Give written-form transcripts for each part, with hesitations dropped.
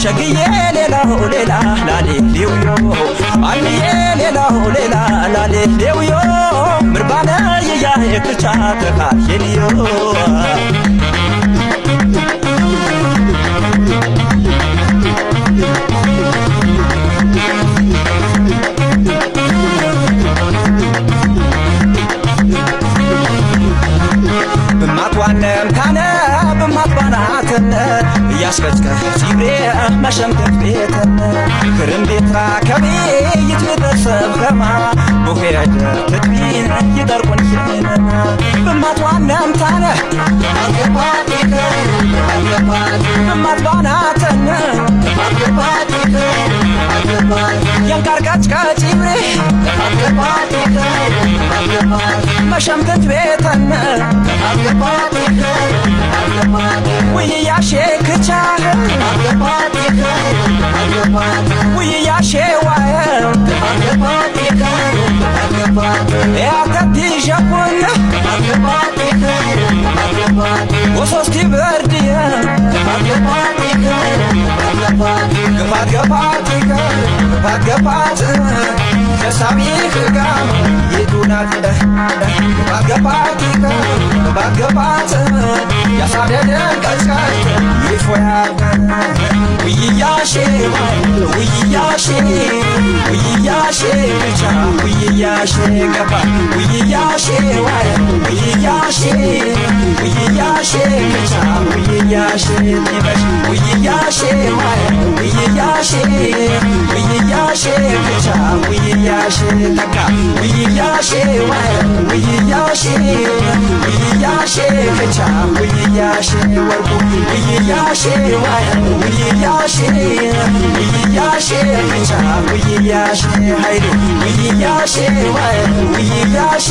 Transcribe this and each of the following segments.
ሸግዬ ሌላው ሌላ ላሌ ሌውዮ አልምዬ ሌላው ሌላ ላሌ ሌውዮ ምርባነ የያ የክቻ ተካ የልዮ በማትዋነም ታነ በማትባናተን ያስከስከ ሲብሬ መሸምከት ቤተን ክርም ቤትራ ከቤ ይትቤተሰብ ከማ ቡሄደ ትድቢን ይጠርቁን ይነና በማትዋነም ታነ በማትባናተን የንቃርቃጭ ከጭብሬ መሸምከት ቤተን ውይያሼ ክቻ ውይያሼ ዋየ ያተቲ ሸኩን ወሶስቲ በርድየ ገፋት ገፋት ገፋት ገፋት ከሳቢህ ጋር የዱናት ገፋት ገፋት ገፋት ገፋት ያሳደደን ቀዝቃዝ ይፎያል ውይያሼ ውይያሼ ውይያሼ ብቻ ውይያሼ ገፋ ውይያሼ ዋይ ውይያሼ ውይያሼ ብቻ ውይያሼ ሊበሽ ውይያሼ ዋይ ውይያሼ ውይያሼ ብቻ ውይያሼ ተካ ውይያሼ ዋይ ውይያሼ ውይያሼ ብቻ ውይያሼ ወርቁ ውይያሼ ዋይ ውይያሼ ውይያሼ ብቻ ውይያሼ ኃይሉ ውይያሼ ዋይ ውይያሼ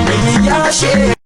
ውይያሼ